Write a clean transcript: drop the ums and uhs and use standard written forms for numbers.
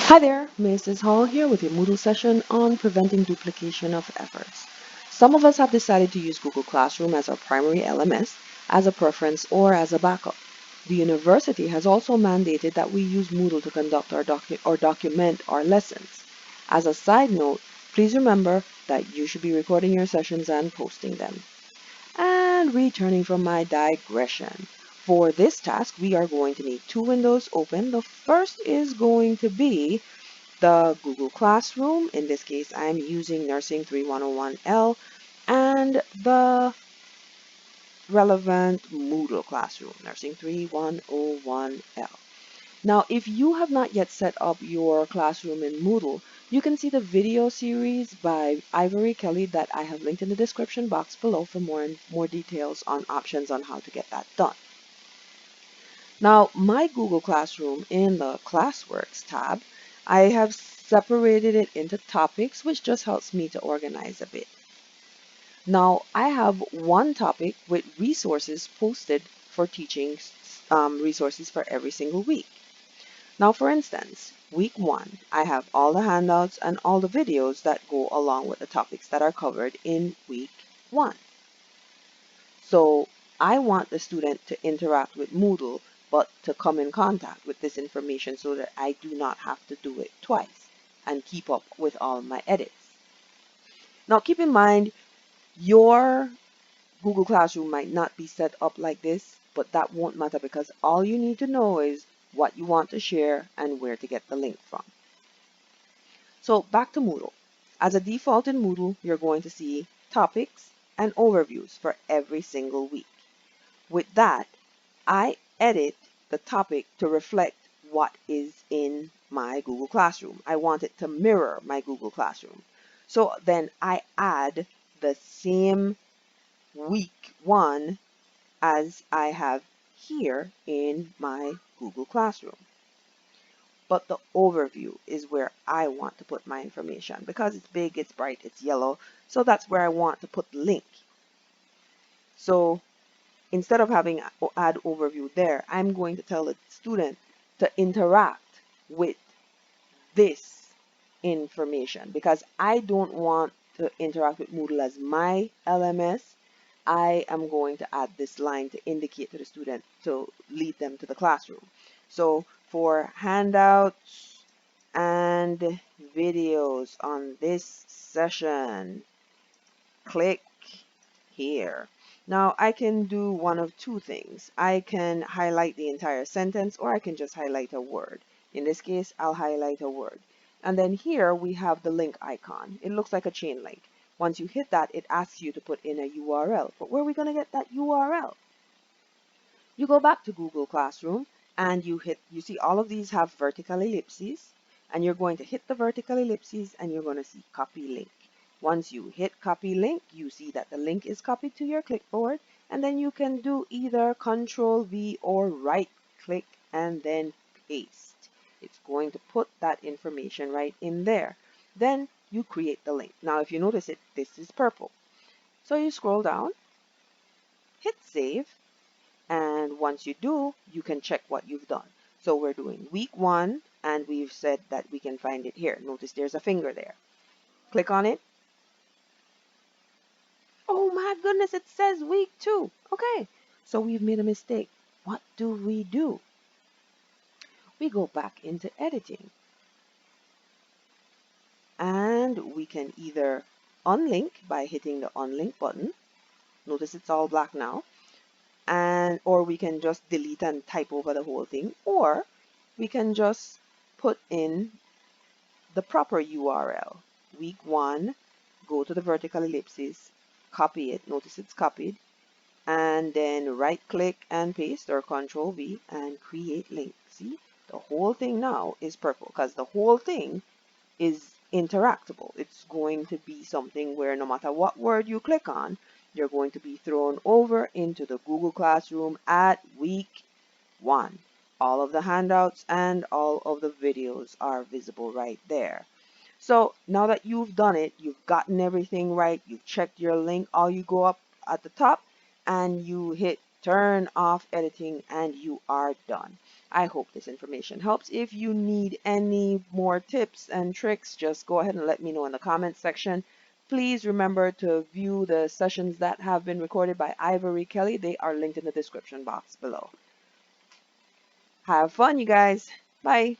Hi there, Mrs. Hall here with your Moodle session on preventing duplication of efforts. Some of us have decided to use Google Classroom as our primary LMS, as a preference, or as a backup. The university has also mandated that we use Moodle to conduct or document our lessons. As a side note, please remember that you should be recording your sessions and posting them. And returning from my digression. For this task, we are going to need two windows open. The first is going to be the Google Classroom. In this case, I'm using Nursing 3101L and the relevant Moodle Classroom, Nursing 3101L. Now, if you have not yet set up your classroom in Moodle, you can see the video series by Ivory Kelly that I have linked in the description box below for more details on options on how to get that done. Now, my Google Classroom in the Classworks tab, I have separated it into topics, which just helps me to organize a bit. Now, I have one topic with resources posted for teaching resources for every single week. Now, for instance, week 1, I have all the handouts and all the videos that go along with the topics that are covered in week 1. So I want the student to interact with Moodle, but to come in contact with this information so that I do not have to do it twice and keep up with all my edits. Now, keep in mind, your Google Classroom might not be set up like this, but that won't matter because all you need to know is what you want to share and where to get the link from. So back to Moodle. As a default in Moodle, you're going to see topics and overviews for every single week. With that, I edit the topic to reflect what is in my Google Classroom. I want it to mirror my Google Classroom. So then I add the same week 1 as I have here in my Google Classroom. But the overview is where I want to put my information because it's big, it's bright, it's yellow. So that's where I want to put the link. So instead of having add overview there, I'm going to tell the student to interact with this information because I don't want to interact with Moodle as my LMS. I am going to add this line to indicate to the student to lead them to the classroom. So for handouts and videos on this session, click here. Now I can do one of two things. I can highlight the entire sentence or I can just highlight a word. In this case, I'll highlight a word. And then here we have the link icon. It looks like a chain link. Once you hit that, it asks you to put in a URL. But where are we going to get that URL? You go back to Google Classroom and you see all of these have vertical ellipses, and you're going to hit the vertical ellipses and you're going to see copy link. Once you hit copy link, you see that the link is copied to your clipboard, and then you can do either Control V or right click and then paste. It's going to put that information right in there. Then you create the link. Now if you notice it, this is purple. So you scroll down, hit save, and once you do, you can check what you've done. So we're doing week 1, and we've said that we can find it here. Notice there's a finger there. Click on it. Oh my goodness, it says week 2. Okay, so we've made a mistake. What do? We go back into editing. And we can either unlink by hitting the unlink button. Notice it's all black now. Or we can just delete and type over the whole thing, or we can just put in the proper URL. Week 1, go to the vertical ellipses, copy it, notice it's copied, and then right click and paste or Control V and create link. See, the whole thing now is purple because the whole thing is interactable. It's going to be something where no matter what word you click on, you're going to be thrown over into the Google Classroom at week 1. All of the handouts and all of the videos are visible right there. So now that you've done it, you've gotten everything right, you've checked your link, all you go up at the top and you hit turn off editing and you are done. I hope this information helps. If you need any more tips and tricks, just go ahead and let me know in the comments section. Please remember to view the sessions that have been recorded by Ivory Kelly. They are linked in the description box below. Have fun, you guys. Bye.